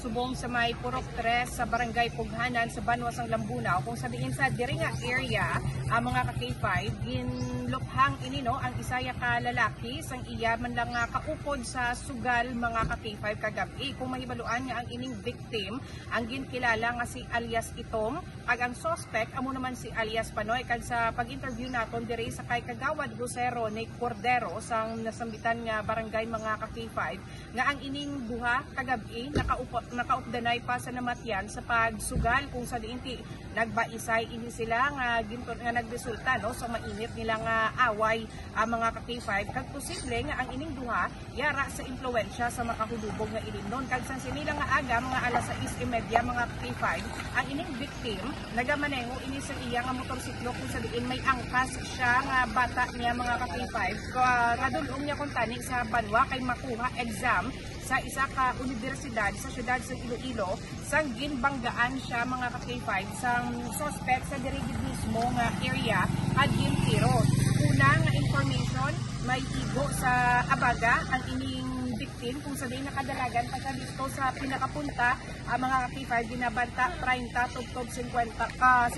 subong sa may Purok 3 sa Barangay Pughanan sa Banwasang Lambunaw kung sabihin sa diri nga area ang mga ka-K5 ginluphang ini no ang isaya ka lalaki sang iya man lang kaupod sa sugal mga ka-K5 kagabi. Kung mahibaluan nga ang ining victim ang ginkilala nga si alias Itom kag ang suspect amo naman si alias Panoy. Kag sa pag-interview naton diri sa kay Kagawad Lucero ni Cordero sang nasambitan nga barangay mga ka-K5 nga ang ining duha kagabi nakaupdanay pa sa namatyan sa pagsugal kung sa diinti nagbaisay ini sila nga nagresulta no so mainit nila nga away ang mga ka-K5 kag posible nga ang ining duha yara sa impluwensya sa makahulubog nga ilinon kag san sinila nga aga mga alas 6:30 mga ka-K5 ang ining victim nagamaneho ini sa iya nga motorsiklo kung sa diin may angkas siya nga bata niya mga ka-K5 kadulong niya kung tani sa Banwa kay makuha exam sa isa ka universidad sa syudad sa Iloilo sang ginbanggaan siya mga ka-K5 sang suspect sa diri mismo nga area at gintiro. Una nga information may igo sa Abaga ang ining victim kung sa day nakadalagan pagka dito sa pinakapunta ang mga ka-K5 ginabanta 30 tugtog 50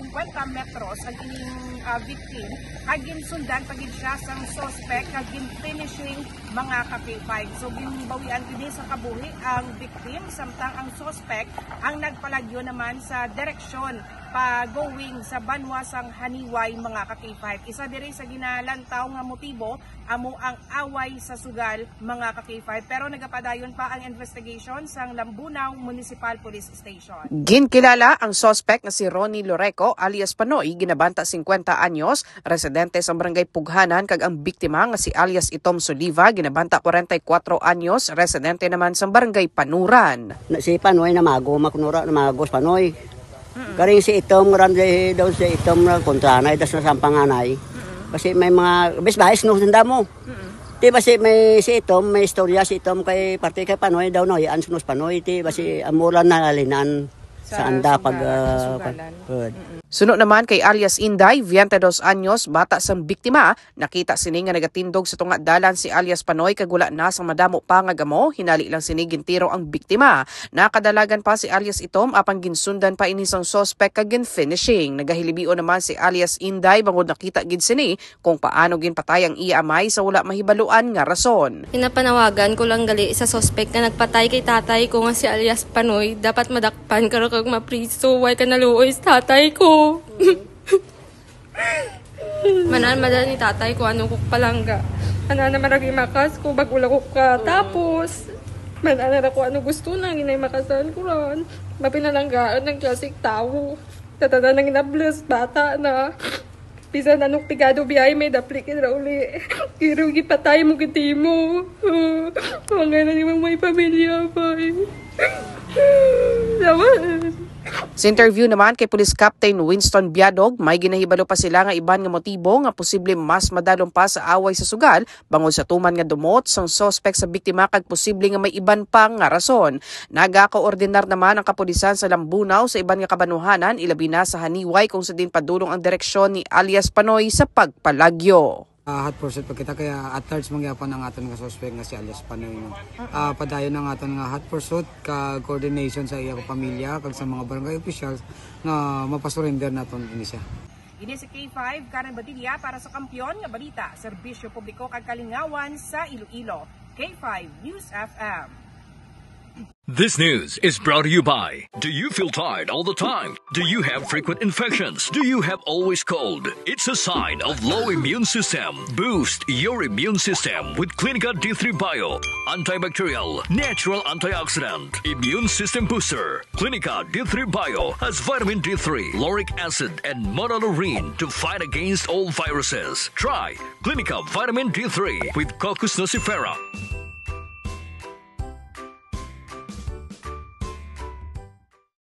metros ang ining victim kag ginsundan pagid siya sang suspect kag finishing mga ka-K5 so ginbawian kini sa kabuhi ang victim samtang ang suspect ang nagpalagyo naman sa direksyon pa-going sa Banwasang Haniway mga ka-K5. Isa diri sa ginalantaw nga motibo amo ang away sa sugal mga ka-K5 pero nagapadayon pa ang investigation sang Lambunaw Municipal Police Station. Ginkilala ang suspect nga si Ronnie Loreco alias Panoy ginabanta 50 anyos, residente sa Barangay Pughanan kag ang biktima nga si alias Itom Soliva ginabanta 44 anyos, residente naman sa Barangay Panuran. Si Panoy na mago makunura na magos Panoy. Karing si Itom randay daw si Itom na kontranay das na sampanganay. Kasi may mga bisbais no tanda mo. Ti basi may si Itom may istorya si Itom kay parte kay Panoy daw no yan sunos Panoy ti basi amuran na alinan sa anda pag Sunod naman kay alias Inday, 22 anyos, bata sang biktima, nakita sini nga nagatindog sa tunga dalan si alias Panoy kag wala na sang madamo pa nga gamo, hinali lang sini gintiro ang biktima. Nakadalagan pa si alias Itom apang ginsundan pa ini sang suspect kag finishing. Nagahilibio naman si alias Inday bangod nakita gid sini kung paano ginpatay ang iya amay sa wala mahibaluan nga rason. Pinapanawagan ko lang gali sa suspect na nagpatay kay tatay ko nga si alias Panoy, dapat madakpan karo kag mapriso, way ka naluoy sa tatay ko. Manan ni tatay ko ano kuk palangga. Ana maragi makas ko bagula ko ka tapos manan ko ano gusto na ginay makasan ko ron. Mapinalanggaan ng klasik tao. Tatada nang inabless bata na. Bisan anong pigado biyay may daplikid ra uli. Kiro gipatay mo kiti mo. Mga na yung may pamilya pa. Sa interview naman kay Police Captain Winston Biadog, may ginahibalo pa sila nga iban nga motibo nga posible mas madalom pa sa away sa sugal bangod sa tuman nga dumot sang suspect sa biktima kag posible nga may iban pa nga rason. Nagakoordinar naman ang kapulisan sa Lambunaw sa iban nga kabanuhanan ilabi na sa Haniway kung sa din padulong ang direksyon ni alias Panoy sa pagpalagyo. Hot pursuit pa kita kaya at large mangyapan ang aton nga suspect nga si alias Panoy no. Padayon ang aton nga hot pursuit ka coordination sa iya pamilya kag sa mga barangay officials nga mapasurrender naton ini siya. Ini si K5 Karen Badilla para sa Kampiyon nga Balita, Serbisyo Publiko kag Kalingawan sa Iloilo. K5 News FM. This news is brought to you by, do you feel tired all the time? Do you have frequent infections? Do you have always cold? It's a sign of low immune system. Boost your immune system with Clinica D3 Bio. Antibacterial, natural antioxidant, immune system booster. Clinica D3 Bio has vitamin D3, lauric acid, and monolurine to fight against all viruses. Try Clinica Vitamin D3 with Coccus nocifera.